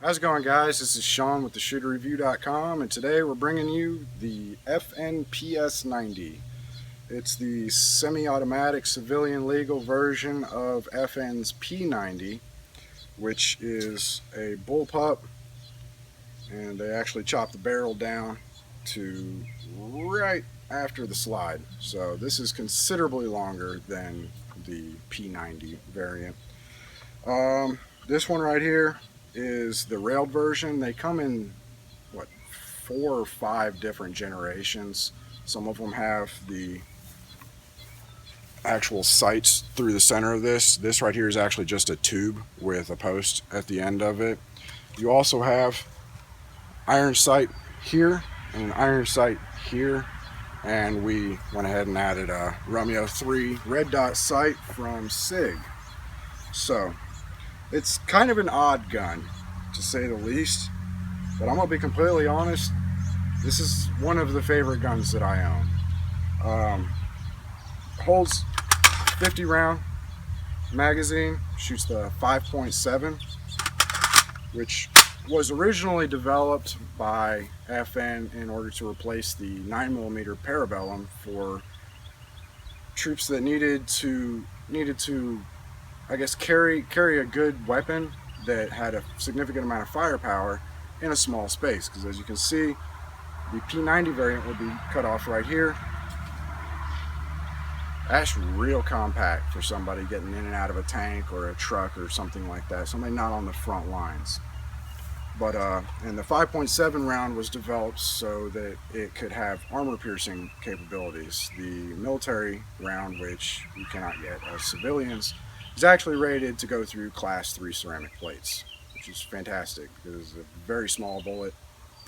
How's it going, guys? This is Sean with theshooterreview.com, and today we're bringing you the FN PS90. It's the semi-automatic civilian legal version of FN's P90, which is a bullpup, and they actually chop the barrel down to right after the slide. So this is considerably longer than the P90 variant. This one right here is the railed version. They come in what, 4 or 5 different generations. Some of them have the actual sights through the center of this. This right here is actually just a tube with a post at the end of it. You also have iron sight here and an iron sight here, and we went ahead and added a Romeo 3 red dot sight from SIG. So it's kind of an odd gun, to say the least, but I'm gonna be completely honest, this is one of the favorite guns that I own. Holds 50 round magazine, shoots the 5.7, which was originally developed by FN in order to replace the 9mm Parabellum for troops that needed to I guess carry a good weapon that had a significant amount of firepower in a small space. Because as you can see, the P90 variant will be cut off right here. That's real compact for somebody getting in and out of a tank or a truck or something like that. Somebody not on the front lines. But and the 5.7 round was developed so that it could have armor piercing capabilities. The military round, which you cannot get as civilians, is actually rated to go through class 3 ceramic plates, which is fantastic because it's a very small bullet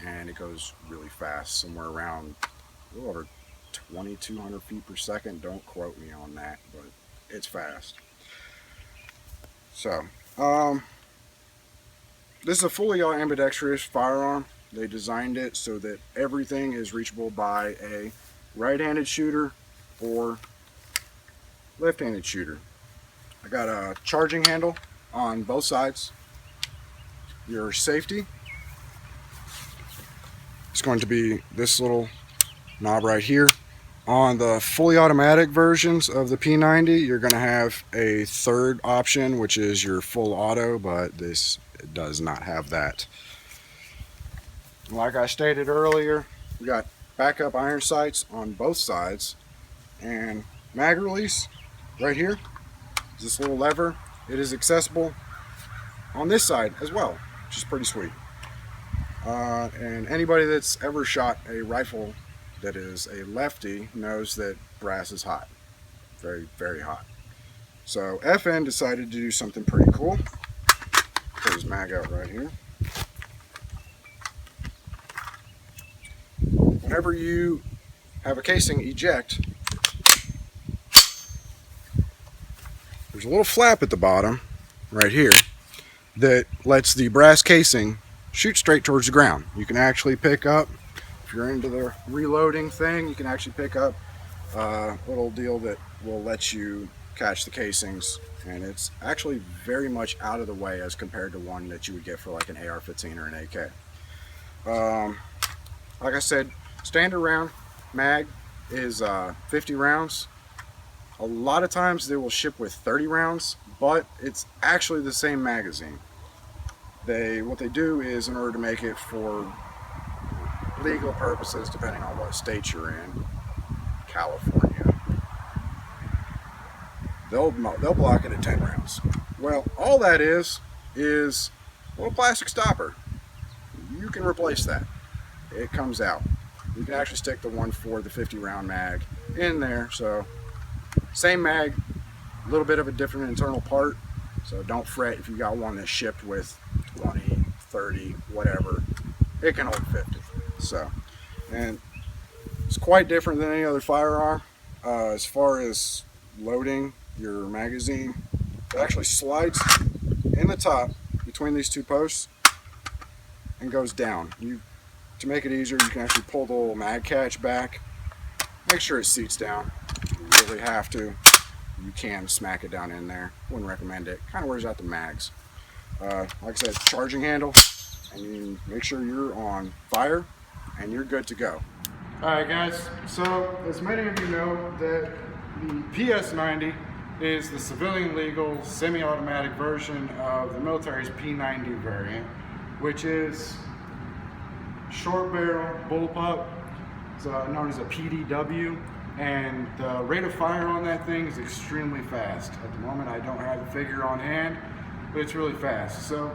and it goes really fast, somewhere around a little over 2,200 feet per second. Don't quote me on that, but it's fast. So, this is a fully ambidextrous firearm. They designed it so that everything is reachable by a right-handed shooter or left-handed shooter. I got a charging handle on both sides. Your safety is going to be this little knob right here. On the fully automatic versions of the P90, you're going to have a third option, which is your full auto, but this does not have that. Like I stated earlier, we got backup iron sights on both sides, and mag release right here. This little lever, it is accessible on this side as well, which is pretty sweet. And anybody that's ever shot a rifle that is a lefty knows that brass is hot, very, very hot. So FN decided to do something pretty cool. Put his mag out right here. Whenever you have a casing eject, there's a little flap at the bottom right here that lets the brass casing shoot straight towards the ground. You can actually pick up, if you're into the reloading thing, you can actually pick up a little deal that will let you catch the casings, and it's actually very much out of the way as compared to one that you would get for like an AR-15 or an AK. Like I said, standard round mag is 50 rounds. A lot of times they will ship with 30 rounds, but it's actually the same magazine. What they do is, in order to make it for legal purposes, depending on what state you're in, California, they'll block it at 10 rounds. Well, all that is a little plastic stopper. You can replace that. It comes out. You can actually stick the one for the 50 round mag in there. So same mag, a little bit of a different internal part. So don't fret if you got one that's shipped with 20, 30, whatever. It can hold 50. So, and it's quite different than any other firearm. As far as loading your magazine, it actually slides in the top between these two posts and goes down. To make it easier, you can actually pull the little mag catch back. Make sure it seats down. If you really have to, you can smack it down in there. Wouldn't recommend it. Kind of wears out the mags. Like I said, charging handle and you make sure you're on fire and you're good to go. Alright guys, so as many of you know, that the PS90 is the civilian legal semi-automatic version of the military's P90 variant, which is short barrel bullpup. It's known as a PDW, and the rate of fire on that thing is extremely fast. At the moment I don't have the figure on hand, but it's really fast. So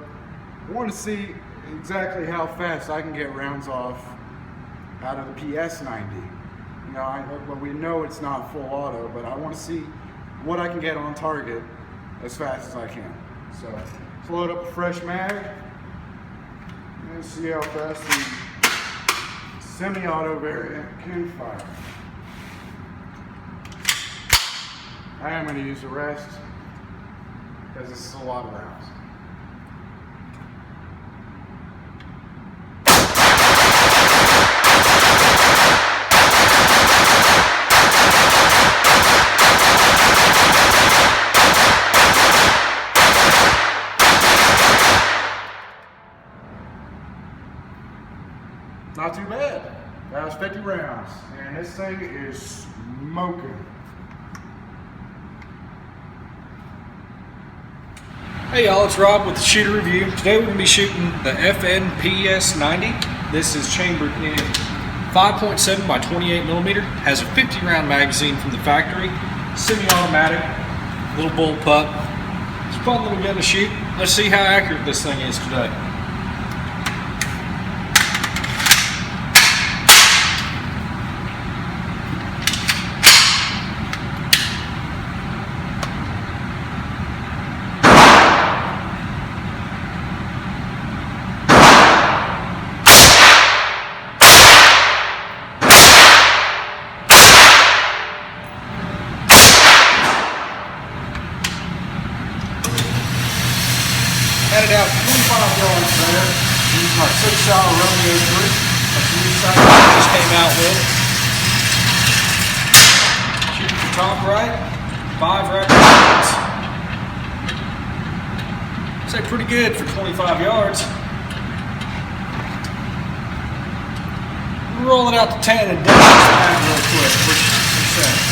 I want to see exactly how fast I can get rounds off out of the PS90. You know, well, we know it's not full auto, but I want to see what I can get on target as fast as I can. So let's load up a fresh mag and see how fast the semi-auto variant can fire. I am going to use the rest because this is a lot of rounds. Not too bad. That was 50 rounds, and this thing is smoking. Hey y'all, it's Rob with the Shooter Review. Today we're going to be shooting the FN PS90. This is chambered in 5.7 by 28 millimeter. Has a 50 round magazine from the factory. Semi-automatic, little bullpup. It's a fun little gun to shoot. Let's see how accurate this thing is today. Had it out 25 yards there. Using our 6-shot Romeo 3. That's the new sight I just came out with. Shooting from top right. 5 rapid shots. Say pretty good for 25 yards. We'll roll it out to 10 and down this mag real quick. Percent.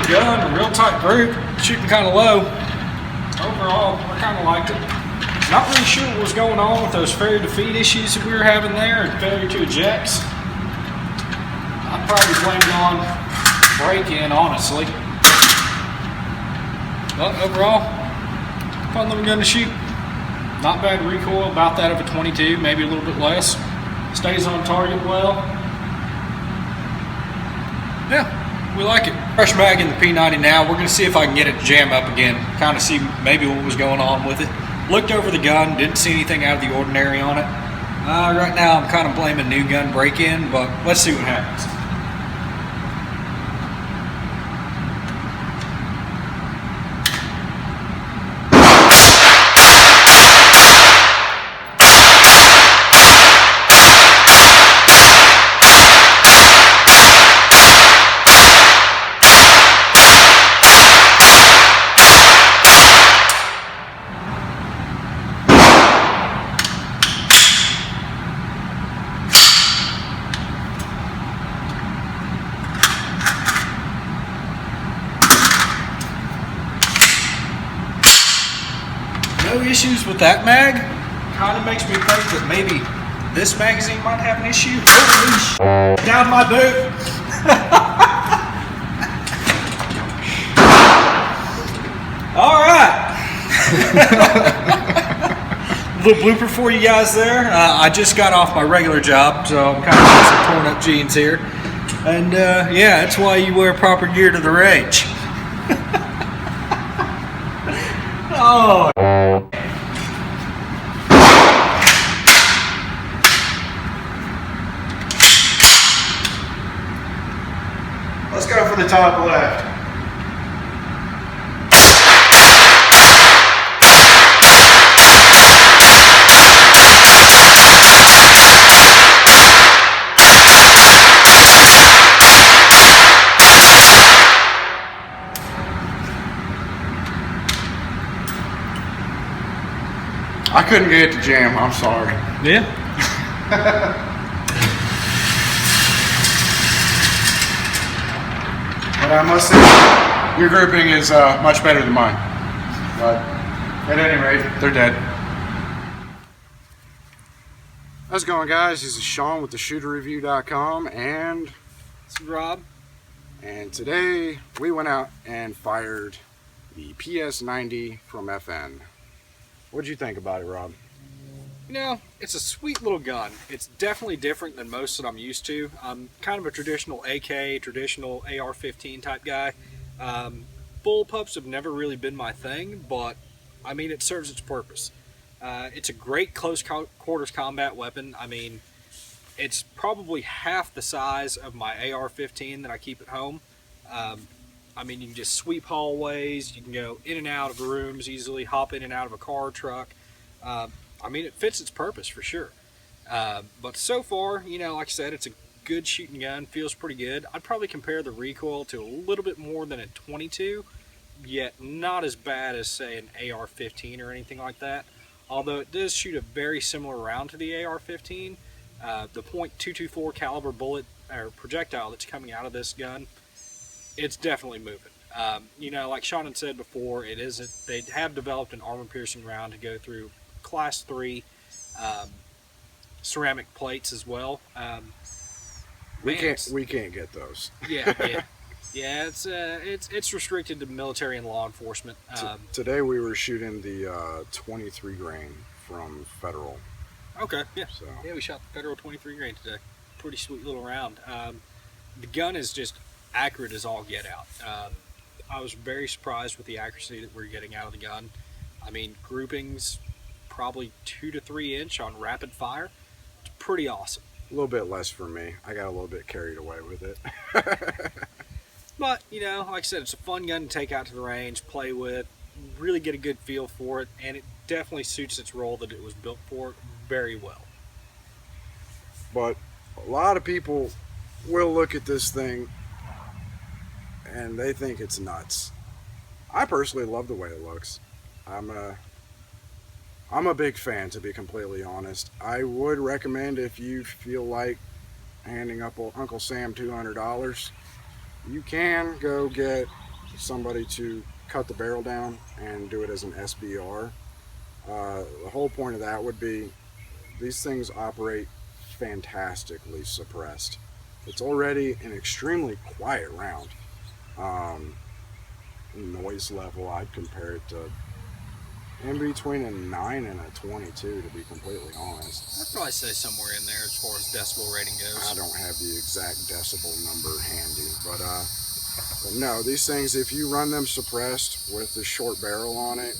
Gun, a real tight group, shooting kind of low. Overall, I kind of liked it. Not really sure what was going on with those failure to feed issues that we were having there, and failure to ejects. I'd probably blame it on break-in, honestly. But overall, fun little gun to shoot. Not bad recoil, about that of a 22, maybe a little bit less. Stays on target well. Yeah. We like it. Fresh mag in the P90 now. We're going to see if I can get it to jam up again. Kind of see maybe what was going on with it. Looked over the gun, didn't see anything out of the ordinary on it. Right now I'm kind of blaming new gun break-in, but let's see what happens. No issues with that mag. Kind of makes me think that maybe this magazine might have an issue. Holy sh! Down my boot. All right. Little blooper for you guys there. I just got off my regular job, so I'm kind of wearing some torn up jeans here. And yeah, that's why you wear proper gear to the range. Oh. Let's go for the top left. I couldn't get it to jam, I'm sorry. Yeah. But I must say, your grouping is much better than mine. But at any rate, they're dead. How's it going, guys? This is Sean with theshooterreview.com, and It's Rob. today we went out and fired the PS90 from FN. What'd you think about it, Rob? You know, it's a sweet little gun. It's definitely different than most that I'm used to. I'm kind of a traditional AK, traditional AR-15 type guy. Bullpups have never really been my thing, but I mean, it serves its purpose. It's a great close quarters combat weapon. I mean, it's probably half the size of my AR-15 that I keep at home. I mean, you can just sweep hallways, you can go in and out of rooms easily, hop in and out of a car, truck. I mean, it fits its purpose for sure. But so far, you know, like I said, it's a good shooting gun, feels pretty good. I'd probably compare the recoil to a little bit more than a 22, yet not as bad as, say, an AR-15 or anything like that. Although it does shoot a very similar round to the AR-15. The .224 caliber bullet or projectile that's coming out of this gun, it's definitely moving. You know, like Sean had said before, they have developed an armor-piercing round to go through Class 3 ceramic plates as well. We can't get those. Yeah. It's restricted to military and law enforcement. Today we were shooting the 23 grain from Federal. Okay, yeah. So. Yeah, we shot the Federal 23 grain today. Pretty sweet little round. The gun is just accurate as all get out. I was very surprised with the accuracy that we're getting out of the gun. I mean, groupings probably 2 to 3 inch on rapid fire. It's pretty awesome. A little bit less for me. I got a little bit carried away with it. But, you know, like I said, it's a fun gun to take out to the range, play with, really get a good feel for it, and it definitely suits its role that it was built for very well. But a lot of people will look at this thing and they think it's nuts. I personally love the way it looks. I'm a big fan, to be completely honest. I would recommend, if you feel like handing up Uncle Sam $200, you can go get somebody to cut the barrel down and do it as an SBR. The whole point of that would be these things operate fantastically suppressed. It's already an extremely quiet round. Noise level, I'd compare it to in between a 9 and a 22, to be completely honest. I'd probably say somewhere in there as far as decibel rating goes. I don't have the exact decibel number handy, but no, these things, if you run them suppressed with the short barrel on it,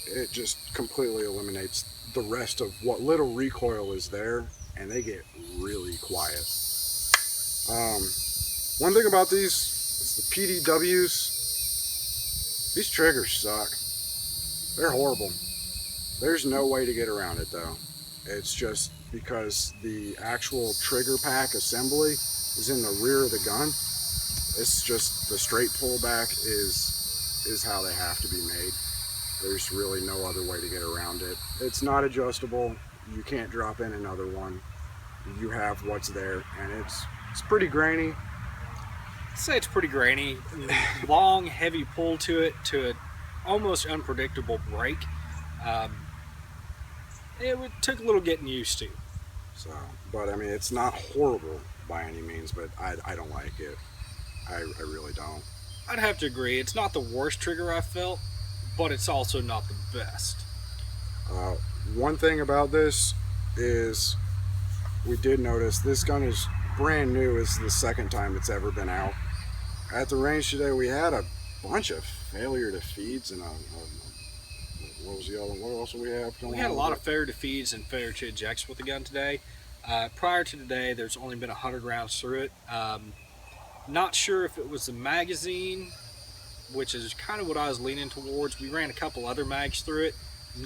it just completely eliminates the rest of what little recoil is there, and they get really quiet. One thing about these is the PDWs. These triggers suck. They're horrible. There's no way to get around it though. It's just because the actual trigger pack assembly is in the rear of the gun. It's just the straight pullback is how they have to be made. There's really no other way to get around it. It's not adjustable. You can't drop in another one. You have what's there, and it's pretty grainy. I'd say it's pretty grainy. Long, heavy pull to it, to an almost unpredictable break. Took a little getting used to. So, but I mean, it's not horrible by any means, but I don't like it. I really don't. I'd have to agree. It's not the worst trigger I've felt, but it's also not the best. Uh, One thing about this is we did notice this gun is brand new. It's the second time it's ever been out. At the range today, we had a bunch of failure to feeds and what was the other one? What else do we have going on? We had a lot of failure to feeds and failure to ejects with the gun today. Prior to today, there's only been 100 rounds through it. Not sure if it was the magazine, which is kind of what I was leaning towards. We ran a couple other mags through it,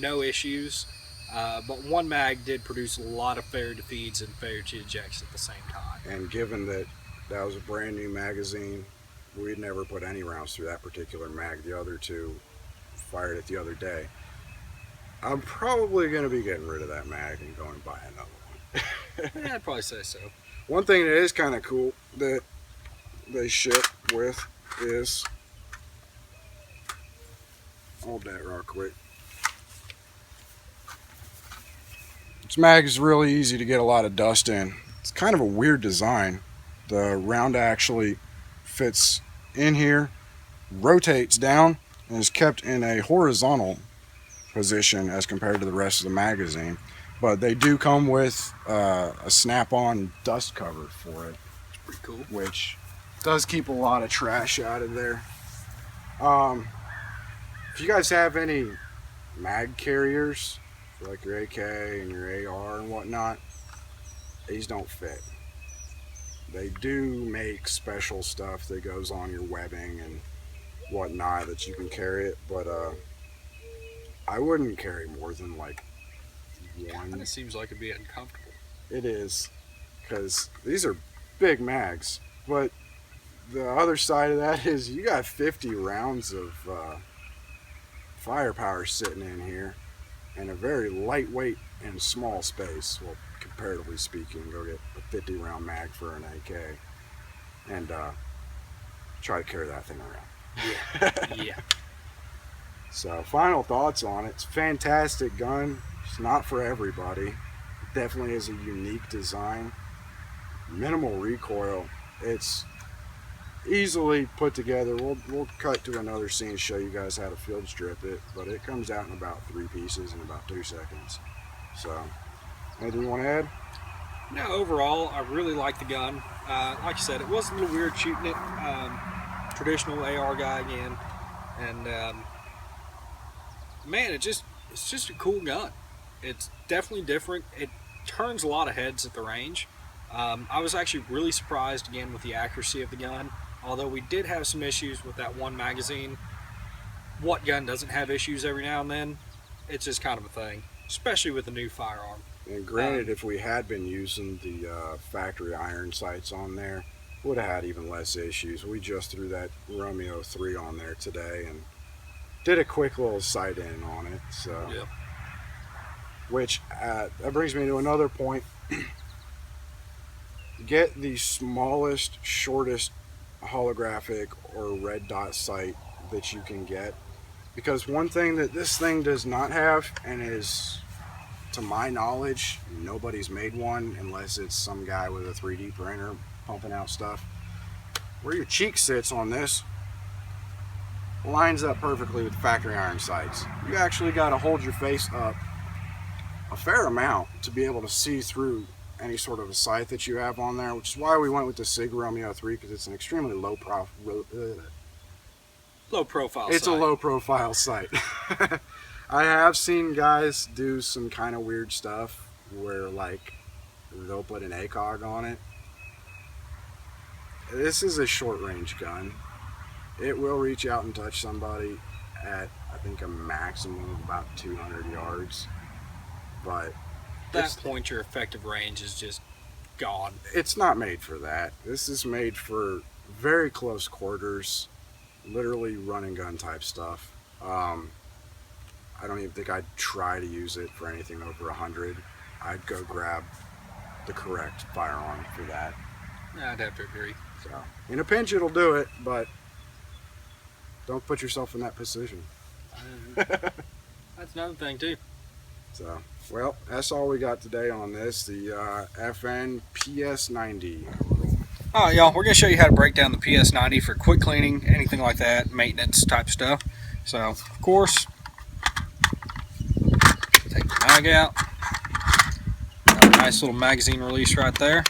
no issues. But one mag did produce a lot of failure to feeds and failure to ejects at the same time. And given that that was a brand new magazine, we'd never put any rounds through that particular mag. The other two fired it the other day. I'm probably going to be getting rid of that mag and going to buy another one. Yeah, I'd probably say so. One thing that is kind of cool that they ship with is, hold that real quick. This mag is really easy to get a lot of dust in. It's kind of a weird design. The round actually fits in here, rotates down, and is kept in a horizontal position as compared to the rest of the magazine. But they do come with a snap-on dust cover for it. It's pretty cool. Which does keep a lot of trash out of there. If you guys have any mag carriers, like your AK and your AR and whatnot, these don't fit. They do make special stuff that goes on your webbing and whatnot that you can carry it, but I wouldn't carry more than like one. Kind of seems like it'd be uncomfortable. It is, because these are big mags, but the other side of that is you got 50 rounds of firepower sitting in here in a very lightweight and small space. Well, comparatively speaking, go get a 50 round mag for an AK and try to carry that thing around. Yeah. So, final thoughts on it. It's a fantastic gun. It's not for everybody. It definitely is a unique design. Minimal recoil. It's easily put together. We'll cut to another scene, show you guys how to field strip it, but it comes out in about 3 pieces in about 2 seconds. So, anything you want to add? No, overall, I really like the gun. Like you said, it was a little weird shooting it. Traditional AR guy again, and man, it's just a cool gun. It's definitely different. It turns a lot of heads at the range. I was actually really surprised again with the accuracy of the gun. Although we did have some issues with that one magazine. What gun doesn't have issues every now and then? It's just kind of a thing, especially with a new firearm. And granted, if we had been using the factory iron sights on there, would have had even less issues. We just threw that Romeo 3 on there today and did a quick little sight in on it. So, Yep. Which that brings me to another point. Get the smallest, shortest holographic or red dot sight that you can get, because one thing that this thing does not have, and is, to my knowledge, nobody's made one unless it's some guy with a 3D printer pumping out stuff, where your cheek sits on this lines up perfectly with factory iron sights. You actually got to hold your face up a fair amount to be able to see through any sort of a sight that you have on there, which is why we went with the Sig Romeo 3, because it's an extremely low profile. It's sight. a low profile sight. I have seen guys do some kind of weird stuff where, like, they'll put an ACOG on it. This is a short range gun. It will reach out and touch somebody at, I think, a maximum of about 200 yards. But At that point, your effective range is just gone. It's not made for that. This is made for very close quarters, literally run and gun type stuff. I don't even think I'd try to use it for anything over 100. I'd go grab the correct firearm for that. I'd have to agree. So, in a pinch, it'll do it, but don't put yourself in that position. That's another thing too. So, well, that's all we got today on this, the FN PS90. All right, y'all, we're going to show you how to break down the PS90 for quick cleaning, anything like that, maintenance type stuff. So, of course, take the mag out. Got a nice little magazine release right there.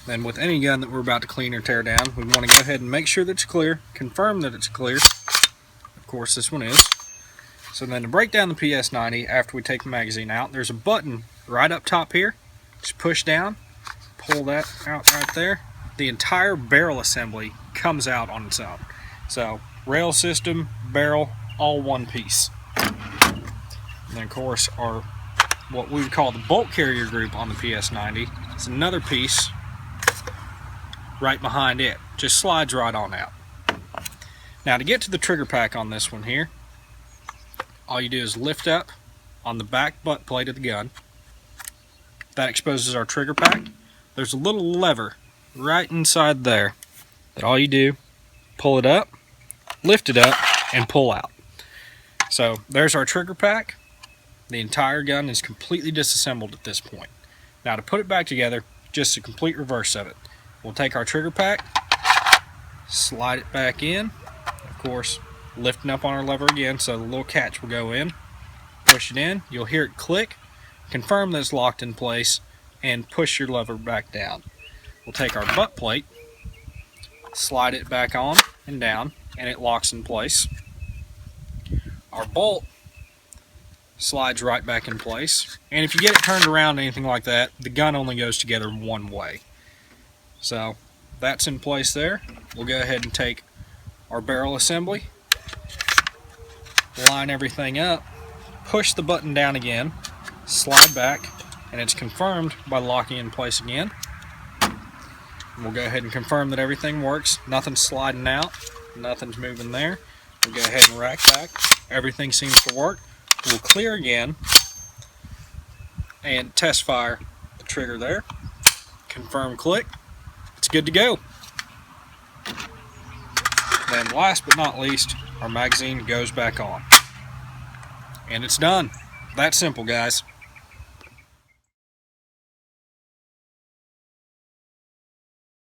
Then with any gun that we're about to clean or tear down, we want to go ahead and make sure that it's clear, confirm that it's clear. Of course, this one is. So then to break down the PS90, after we take the magazine out, there's a button right up top here. Just push down, pull that out right there. The entire barrel assembly comes out on its own. So rail system, barrel, all one piece. And then of course our what we would call the bolt carrier group on the PS90 is another piece right behind it. Just slides right on out. Now to get to the trigger pack on this one here, all you do is lift up on the back butt plate of the gun. That exposes our trigger pack. There's a little lever right inside there that all you do, pull it up, lift it up, and pull out. So there's our trigger pack. The entire gun is completely disassembled at this point. Now to put it back together, just a complete reverse of it. We'll take our trigger pack, slide it back in, of course lifting up on our lever again so the little catch will go in, push it in, you'll hear it click, confirm that it's locked in place, and push your lever back down. We'll take our butt plate, slide it back on and down, and it locks in place. Our bolt slides right back in place, and if you get it turned around anything like that, the gun only goes together one way. So that's in place there. We'll go ahead and take our barrel assembly, line everything up, push the button down again, slide back, and it's confirmed by locking in place again. We'll go ahead and confirm that everything works. Nothing's sliding out, nothing's moving there. We'll go ahead and rack back. Everything seems to work. We'll clear again and test fire the trigger there. Confirm click. It's good to go. Then last but not least, our magazine goes back on. And it's done. That simple, guys.